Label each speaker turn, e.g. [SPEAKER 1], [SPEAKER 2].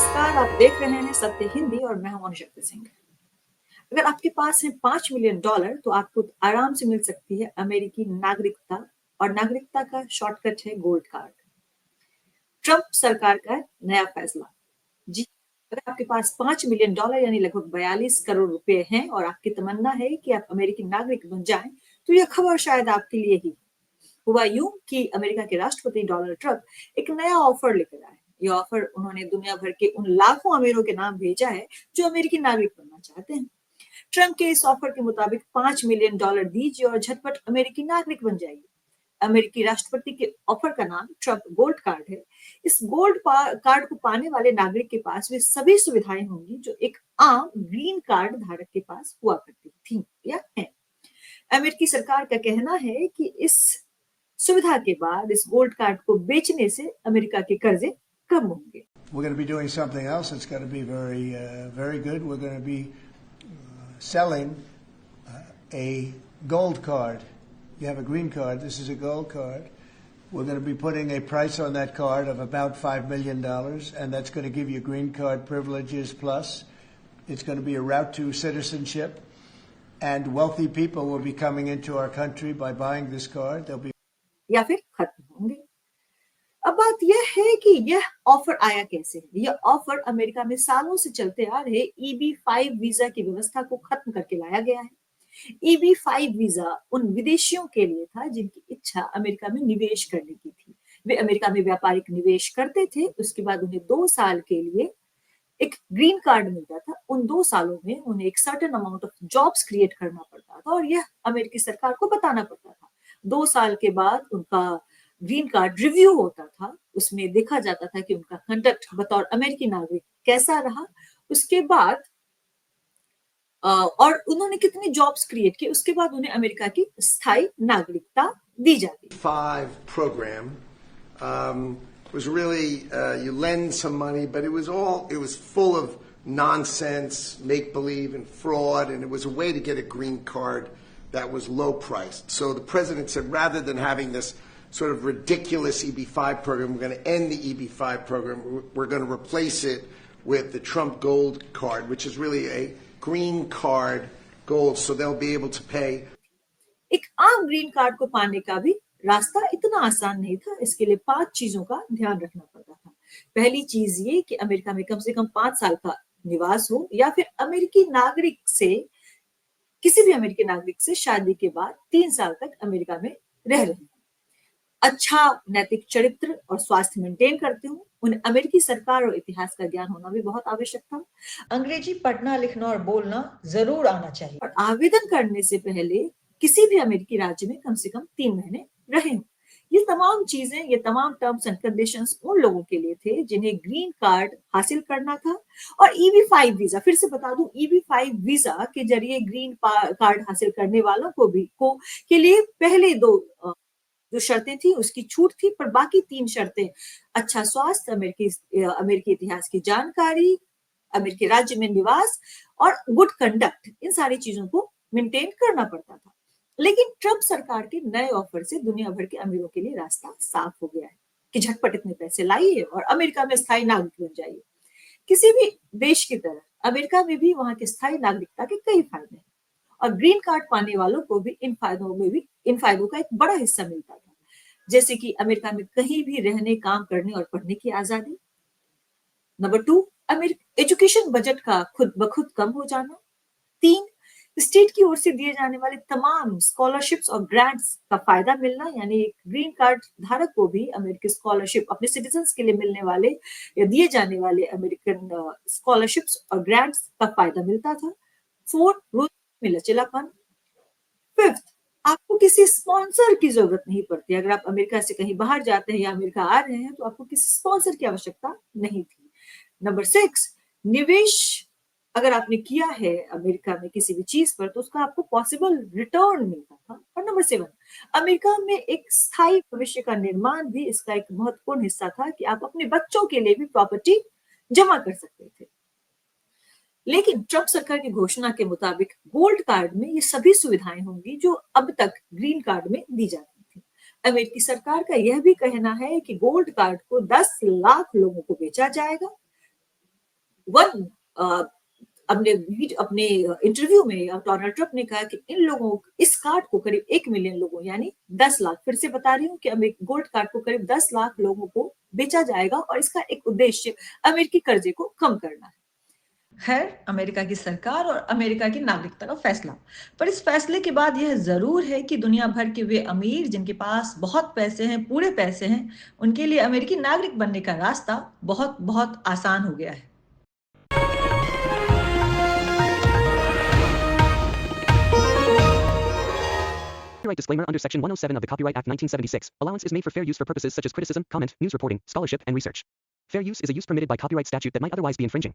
[SPEAKER 1] नमस्कार, आप देख रहे हैं सत्य हिंदी और मैं हूं अनुशक्ति सिंह। अगर आपके पास है $5 मिलियन तो आपको आराम से मिल सकती है अमेरिकी नागरिकता और नागरिकता का शॉर्टकट है गोल्ड कार्ड। ट्रंप सरकार का नया फैसला। जी, अगर आपके पास $5 मिलियन यानी लगभग 42 करोड़ रुपए हैं और आपकी तमन्ना है कि आप अमेरिकी नागरिक बन जाएं, तो यह खबर शायद आपके लिए ही। हुआ यूं कि अमेरिका के राष्ट्रपति डोनाल्ड ट्रंप एक नया ऑफर लेकर आए। ये ऑफर उन्होंने दुनिया भर के उन लाखों अमीरों के नाम भेजा है जो अमेरिकी नागरिक बनना चाहते हैं। ट्रंप के इस ऑफर के मुताबिक $5 मिलियन दीजिए और झटपट अमेरिकी नागरिक बन जाइए। अमेरिकी राष्ट्रपति के ऑफर का नाम ट्रंप गोल्ड कार्ड है। इस गोल्ड कार्ड को पाने वाले नागरिक के पास वे सभी सुविधाएं होंगी जो एक आम ग्रीन कार्ड धारक के पास हुआ करती थी या है। अमेरिकी सरकार का कहना है कि इस सुविधा के बाद इस गोल्ड कार्ड को बेचने से अमेरिका के कर्जे कम होंगे।
[SPEAKER 2] We're going to be doing something else that's going to be very good. We're going to be selling a gold card. You have a green card. This is a gold card. We're going to be putting a price on that card of about $5 million, and that's going to give you green card privileges plus. It's going to be a route to citizenship, and wealthy people will be coming into our country by buying this card. They'll be
[SPEAKER 1] या फिर खत्म होंगे। अब बात यह है कि यह ऑफर आया कैसे। यह ऑफर अमेरिका में सालों से चलते आ रहे EB-5 वीजा की व्यवस्था को खत्म करके लाया गया है। EB-5 वीजा उन विदेशियों के लिए था जिनकी इच्छा अमेरिका में निवेश करने की थी। वे अमेरिका में व्यापारिक निवेश करते थे, उसके बाद उन्हें 2 साल के लिए एक ग्रीन कार्ड मिलता था। उन 2 सालों में उन्हें एक certain amount of jobs create करना पड़ता था और यह अमेरिकी सरकार को बताना पड़ता था। 2 साल के बाद उनका ग्रीन कार्ड रिव्यू होता था। उसमें देखा जाता था कि उनका कंडक्ट बतौर अमेरिकी नागरिक कैसा रहा। उसके बाद और उन्होंने कितनी जॉब्स क्रिएट की, उसके बाद उन्हें अमेरिका की स्थायी नागरिकता दी जाती।
[SPEAKER 3] 5 program was really you lend some money, but it was full of nonsense, make believe, and fraud, and it was a way to get a green card that was low priced. So the president said, rather than having this sort of ridiculous EB-5 program, we're going to end the EB-5 program. We're going to replace it with the Trump Gold Card, which is really a green card gold, so they'll be able to pay.
[SPEAKER 1] एक आम green card को पाने का भी रास्ता इतना आसान नहीं था। इसके लिए 5 चीजों का ध्यान रखना पड़ता था। पहली चीज ये कि अमेरिका में कम से कम 5 साल का निवास हो या फिर अमेरिकी नागरिक से किसी भी अमेरिकी नागरिक से शादी के बाद 3 साल तक अमेरिका में रह रहे। अच्छा नैतिक चरित्र और स्वास्थ्य मेंटेन करते हो। उन्हें अमेरिकी सरकार और इतिहास का ज्ञान होना भी बहुत आवश्यक था।
[SPEAKER 4] अंग्रेजी पढ़ना, लिखना और बोलना जरूर आना चाहिए
[SPEAKER 1] और आवेदन करने से पहले किसी भी अमेरिकी राज्य में कम से कम 3 महीने रहे हो। ये तमाम चीजें, ये तमाम टर्म्स एंड कंडीशंस उन लोगों के लिए थे जिन्हें ग्रीन कार्ड हासिल करना था। और EB-5 वीजा, फिर से बता दूं, EB-5 वीजा के जरिए ग्रीन कार्ड हासिल करने वालों को के लिए पहले 2 जो शर्तें थी उसकी छूट थी, पर बाकी 3 शर्तें अच्छा स्वास्थ्य, अमेरिकी इतिहास की जानकारी, अमेरिकी राज्य में निवास और गुड कंडक्ट, इन सारी चीजों को मेंटेन करना पड़ता था। लेकिन ट्रंप सरकार के नए ऑफर से दुनिया भर के अमीरों के लिए रास्ता साफ हो गया है कि झटपट इतने पैसे लाइए और अमेरिका में स्थायी नागरिक बन जाइए। किसी भी देश की तरह अमेरिका में भी वहां की स्थायी नागरिकता के कई फायदे हैं और ग्रीन कार्ड पाने वालों को भी इन फायदों का एक बड़ा हिस्सा मिलता था, जैसे कि अमेरिका में कहीं भी रहने, काम करने और पढ़ने की आजादी। नंबर 2, एजुकेशन बजट का खुद ब खुद कम हो जाना। 3, स्टेट की ओर से दिए जाने वाले तमाम स्कॉलरशिप्स और ग्रांट्स का फायदा मिलना, यानी एक ग्रीन कार्ड धारक को भी अमेरिकी स्कॉलरशिप, अपने सिटीजन्स के लिए मिलने वाले या दिए जाने वाले अमेरिकन स्कॉलरशिप्स और ग्रांट्स का फायदा मिलता था। 4, रोज में लचीलापन। 5, आपको किसी स्पॉन्सर की जरूरत नहीं पड़ती। अगर आप अमेरिका से कहीं बाहर जाते हैं या अमेरिका आ रहे हैं तो आपको किसी स्पॉन्सर की आवश्यकता नहीं थी। नंबर 6, निवेश अगर आपने किया है अमेरिका में किसी भी चीज पर तो उसका आपको पॉसिबल रिटर्न मिलता था। और नंबर 7, अमेरिका में एक स्थायी भविष्य का निर्माण भी इसका एक महत्वपूर्ण हिस्सा था कि आप अपने बच्चों के लिए भी प्रॉपर्टी जमा कर सकते थे। लेकिन ट्रंप सरकार की घोषणा के मुताबिक गोल्ड कार्ड में ये सभी सुविधाएं होंगी जो अब तक ग्रीन कार्ड में दी जाती थी। अमेरिकी सरकार का यह भी कहना है कि गोल्ड कार्ड को 10 लाख लोगों को बेचा जाएगा। वन अपने इंटरव्यू में डोनाल्ड ट्रंप ने कहा कि इन लोगों इस कार्ड को करीब 1 मिलियन लोगों यानी 10 लाख, फिर से बता रही हूँ कि अब एक गोल्ड कार्ड को करीब 10 लाख लोगों को बेचा जाएगा और इसका एक उद्देश्य अमेरिकी कर्जे को कम करना है।
[SPEAKER 4] खैर, अमेरिका की सरकार और अमेरिका की नागरिकता का फैसला। पर इस फैसले के बाद यह ज़रूर है कि दुनिया भर के वे अमीर जिनके पास बहुत पैसे हैं, पूरे पैसे हैं, उनके लिए अमेरिकी नागरिक बनने का रास्ता बहुत आसान हो गया है।
[SPEAKER 5] Copyright disclaimer under Section 107 of the Copyright Act 1976. Allowance is made for fair use for purposes such as criticism, comment, news reporting, scholarship, and research. Fair use is a use permitted by copyright statute that might otherwise be infringing.